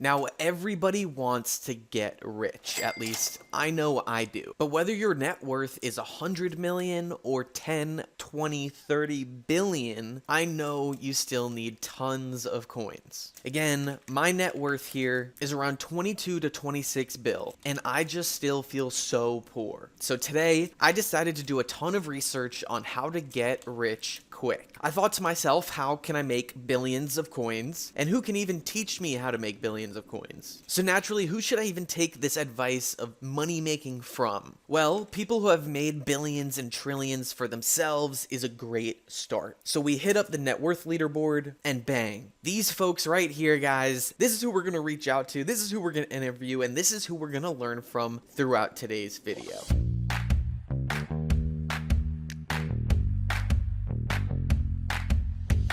Now, everybody wants to get rich, at least I know I do. But whether your net worth is 100 million or 10, 20, 30 billion, I know you still need tons of coins. Again, my net worth here is around 22 to 26 bill, and I just still feel so poor. So today, I decided to do a ton of research on how to get rich quick. I thought to myself, how can I make billions of coins? And who can even teach me how to make billions of coins? So naturally, who should I even take this advice of money making from? Well, people who have made billions and trillions for themselves is a great start. So we hit up the net worth leaderboard and bang. These folks right here, guys, this is who we're going to reach out to. This is who we're going to interview, and this is who we're going to learn from throughout today's video.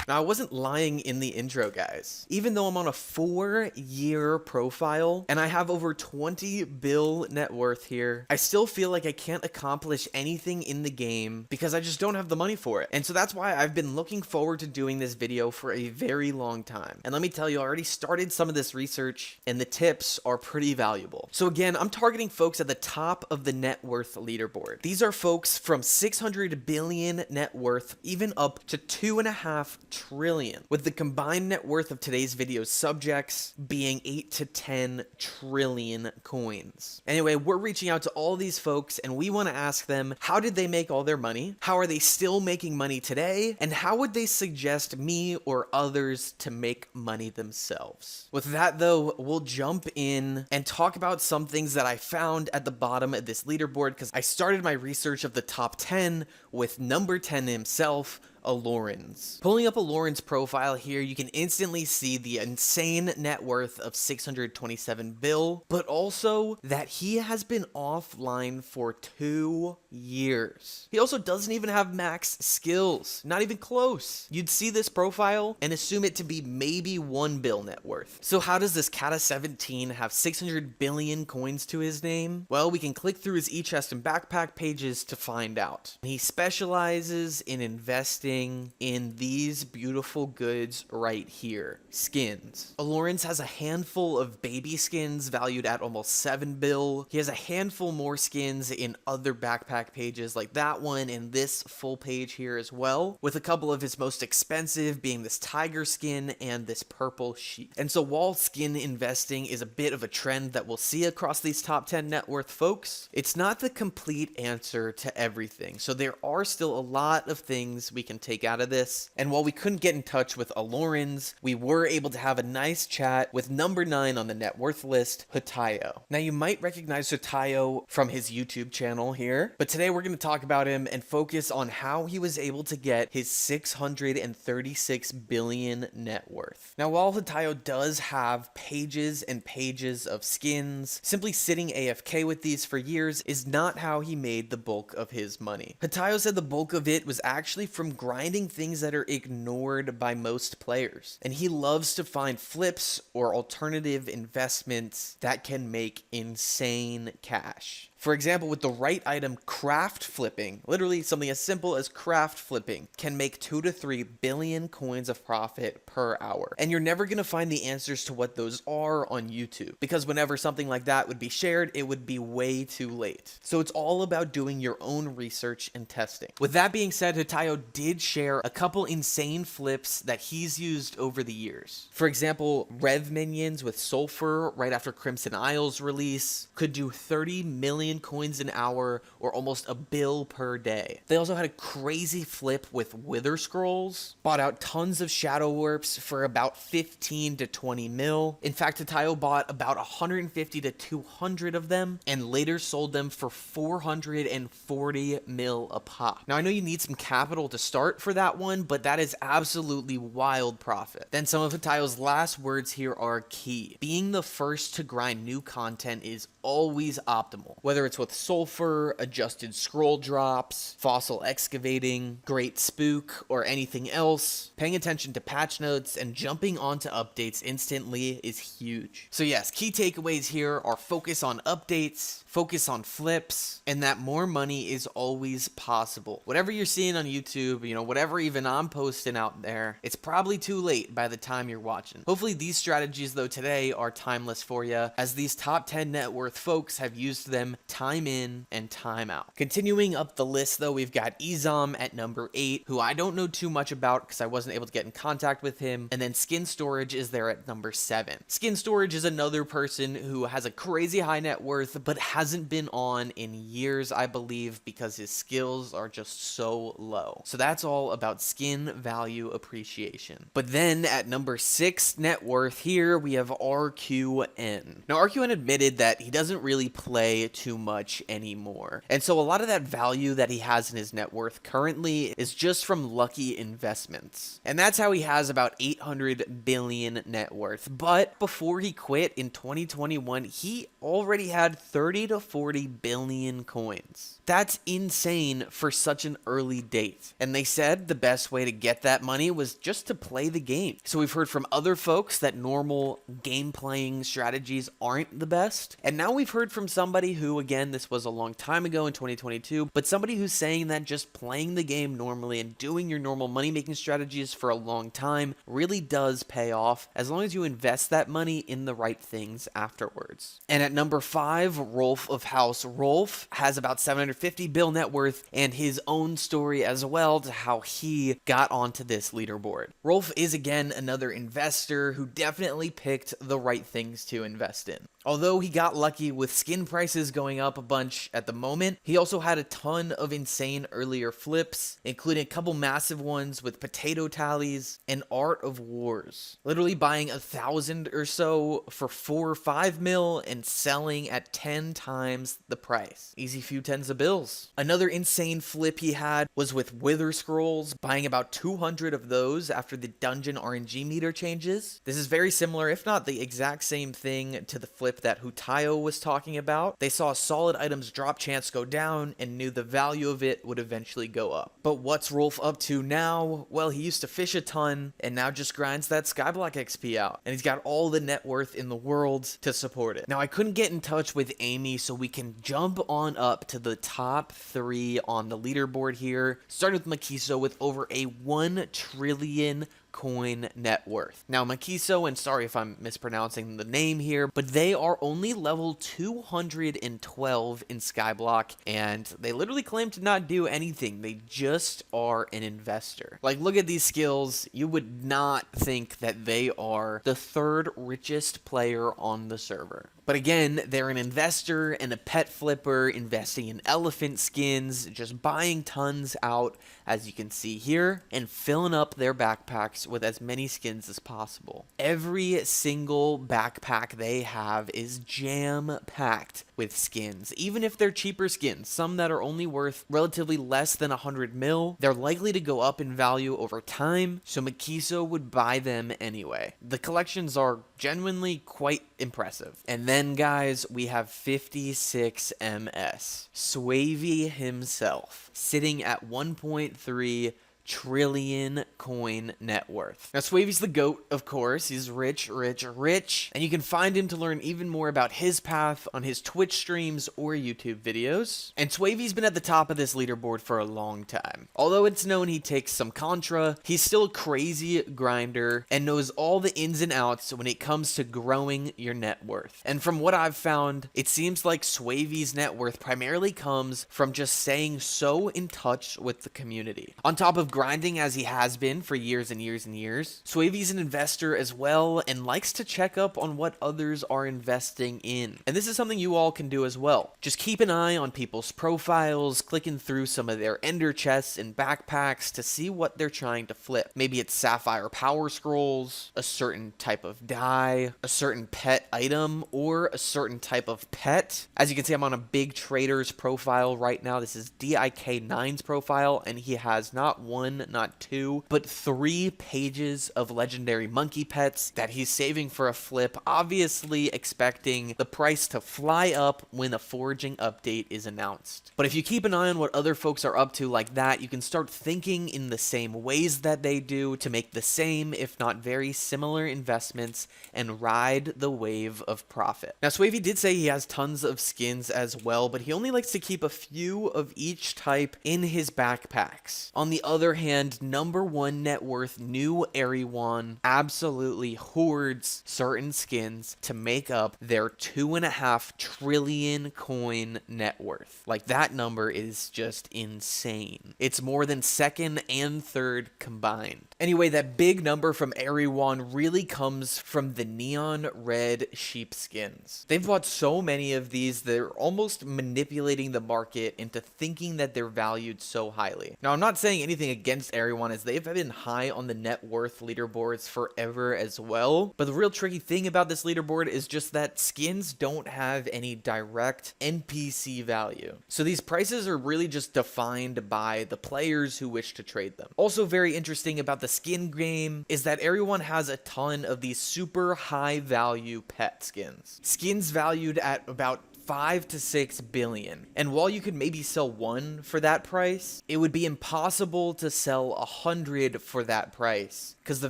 Now, I wasn't lying in the intro, guys. Even though I'm on a 4-year profile and I have over 20 bill net worth here, I still feel like I can't accomplish anything in the game because I just don't have the money for it. And so that's why I've been looking forward to doing this video for a very long time. And let me tell you, I already started some of this research and the tips are pretty valuable. So again, I'm targeting folks at the top of the net worth leaderboard. These are folks from 600 billion net worth, even up to 2.5 trillion, with the combined net worth of today's video's subjects being 8 to 10 trillion coins. Anyway, we're reaching out to all these folks and we want to ask them, how did they make all their money? How are they still making money today? And how would they suggest me or others to make money themselves? With that though, we'll jump in and talk about some things that I found at the bottom of this leaderboard because I started my research of the top 10 with number 10 himself, Aran's. Pulling up Aran's profile here, you can instantly see the insane net worth of 627 bill, but also that he has been offline for 2 years. He also doesn't even have max skills, not even close. You'd see this profile and assume it to be maybe 1 bill net worth. So how does this Kata 17 have 600 billion coins to his name? Well, we can click through his e-chest and backpack pages to find out. He specializes in investing in these beautiful goods right here, skins. Aran's has a handful of baby skins valued at almost 7 bill. He has a handful more skins in other backpack pages like that one and this full page here as well, with a couple of his most expensive being this tiger skin and this purple sheep. And so while skin investing is a bit of a trend that we'll see across these top 10 net worth folks, it's not the complete answer to everything. So there are still a lot of things we can take out of this. And while we couldn't get in touch with Aran's, we were able to have a nice chat with number 9 on the net worth list, HuTayo. Now you might recognize HuTayo from his YouTube channel here, but today we're going to talk about him and focus on how he was able to get his 636 billion net worth. Now while HuTayo does have pages and pages of skins, simply sitting AFK with these for years is not how he made the bulk of his money. HuTayo said the bulk of it was actually from grinding things that are ignored by most players. And he loves to find flips or alternative investments that can make insane cash. For example, with the right item, craft flipping, literally something as simple as craft flipping, can make 2 to 3 billion coins of profit per hour. And you're never going to find the answers to what those are on YouTube, because whenever something like that would be shared, it would be way too late. So it's all about doing your own research and testing. With that being said, HuTayo did share a couple insane flips that he's used over the years. For example, Rev Minions with Sulfur right after Crimson Isles release could do 30 million coins an hour or almost a bill per day. They also had a crazy flip with Wither Scrolls, bought out tons of Shadow Warps for about 15 to 20 mil. In fact, HuTayo bought about 150 to 200 of them and later sold them for 440 mil a pop. Now I know you need some capital to start for that one, but that is absolutely wild profit. Then some of HuTayo's last words here are key. Being the first to grind new content is always optimal. Whether it's with Sulfur, adjusted scroll drops, fossil excavating, great spook, or anything else, paying attention to patch notes and jumping onto updates instantly is huge. So yes, key takeaways here are focus on updates, focus on flips, and that more money is always possible. Whatever you're seeing on YouTube, you know, whatever even I'm posting out there, it's probably too late by the time you're watching. Hopefully these strategies though today are timeless for you, as these top 10 net worth folks have used them time in and time out. Continuing up the list though, we've got Ezom at number 8, who I don't know too much about because I wasn't able to get in contact with him, and then Skin Storage is there at number 7. Skin Storage is another person who has a crazy high net worth but hasn't been on in years, I believe, because his skills are just so low. So that's all about skin value appreciation. But then at number 6 net worth here, we have RQN. Now RQN admitted that he doesn't really play too much anymore, and so a lot of that value that he has in his net worth currently is just from lucky investments, and that's how he has about 800 billion net worth. But before he quit in 2021, he already had 30 to 40 billion coins. That's insane for such an early date. And they said the best way to get that money was just to play the game. So we've heard from other folks that normal game playing strategies aren't the best. And now we've heard from somebody who, again, this was a long time ago in 2022, but somebody who's saying that just playing the game normally and doing your normal money making strategies for a long time really does pay off, as long as you invest that money in the right things afterwards. And at number 5, RolfofHouseRolf has about 750 bill net worth and his own story as well to how he got onto this leaderboard. Rolf is again another investor who definitely picked the right things to invest in. Although he got lucky with skin prices going up a bunch at the moment, he also had a ton of insane earlier flips, including a couple massive ones with potato tallies and Art of Wars. Literally buying 1,000 or so for 4 or 5 mil and selling at 10 times the price. Easy few tens of bills. Another insane flip he had was with Wither Scrolls, buying about 200 of those after the dungeon RNG meter changes. This is very similar, if not the exact same thing, to the flip that HuTayo was talking about. They saw a solid items drop chance go down and knew the value of it would eventually go up. But what's Rolf up to now? Well, he used to fish a ton and now just grinds that Skyblock XP out. And he's got all the net worth in the world to support it. Now, I couldn't get in touch with Amy, so we can jump on up to the top 3 on the leaderboard here. Starting with Mako with over a 1 trillion coin net worth. Now Mako, and sorry if I'm mispronouncing the name here, but they are only level 212 in Skyblock, and they literally claim to not do anything. They just are an investor. Like, look at these skills. You would not think that they are the 3rd richest player on the server. But again, they're an investor and a pet flipper, investing in elephant skins, just buying tons out, as you can see here, and filling up their backpacks with as many skins as possible. Every single backpack they have is jam-packed with skins, even if they're cheaper skins. Some that are only worth relatively less than 100 mil, they're likely to go up in value over time, so Mako would buy them anyway. The collections are genuinely quite impressive. And then, guys, we have 56 MS. SweetBootiee himself, sitting at 1.3 trillion coin net worth. Now, SweetBootiie's the GOAT, of course. He's rich, and you can find him to learn even more about his path on his Twitch streams or YouTube videos. And SweetBootiie's been at the top of this leaderboard for a long time. Although it's known he takes some contra, he's still a crazy grinder and knows all the ins and outs when it comes to growing your net worth. And from what I've found, it seems like SweetBootiie's net worth primarily comes from just staying so in touch with the community. On top of grinding as he has been for years and years and years, SweetBootiie's an investor as well and likes to check up on what others are investing in. And this is something you all can do as well. Just keep an eye on people's profiles, clicking through some of their ender chests and backpacks to see what they're trying to flip. Maybe it's sapphire power scrolls, a certain type of dye, a certain pet item, or a certain type of pet. As you can see, I'm on a big trader's profile right now. This is DIK9's profile, and he has not one one, not two, but 3 pages of legendary monkey pets that he's saving for a flip, obviously expecting the price to fly up when a foraging update is announced. But if you keep an eye on what other folks are up to like that, you can start thinking in the same ways that they do to make the same, if not very similar investments and ride the wave of profit. Now, Swavey did say he has tons of skins as well, but he only likes to keep a few of each type in his backpacks. On the other hand, number 1 net worth new Aran absolutely hoards certain skins to make up their 2.5 trillion coin net worth. Like, that number is just insane. It's more than 2nd and 3rd combined. Anyway, that big number from Aran really comes from the neon red sheep skins. They've bought so many of these, they're almost manipulating the market into thinking that they're valued so highly. Now, I'm not saying anything against Aran, as they've been high on the net worth leaderboards forever as well, but the real tricky thing about this leaderboard is just that skins don't have any direct NPC value. So these prices are really just defined by the players who wish to trade them. Also very interesting about the skin game is that Aran has a ton of these super high value pet skins. Skins valued at about 5 to 6 billion. And while you could maybe sell 1 for that price, it would be impossible to sell 100 for that price, because the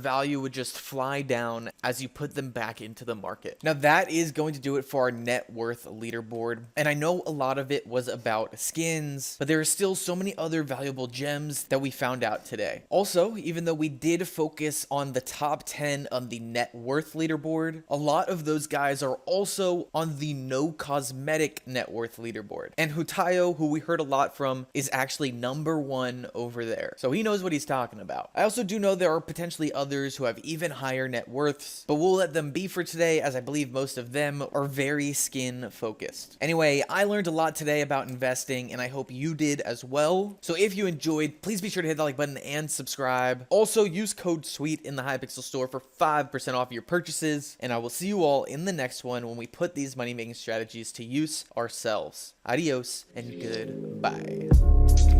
value would just fly down as you put them back into the market. Now, that is going to do it for our net worth leaderboard. And I know a lot of it was about skins, but there are still so many other valuable gems that we found out today. Also, even though we did focus on the top 10 on the net worth leaderboard, a lot of those guys are also on the no cosmetic net worth leaderboard. And HuTayo, who we heard a lot from, is actually number 1 over there. So he knows what he's talking about. I also do know there are potentially others who have even higher net worths, but we'll let them be for today, as I believe most of them are very skin focused. Anyway, I learned a lot today about investing, and I hope you did as well. So if you enjoyed, please be sure to hit that like button and subscribe. Also, use code SWEET in the Hypixel store for 5% off your purchases, and I will see you all in the next one when we put these money-making strategies to use ourselves. Adios and goodbye.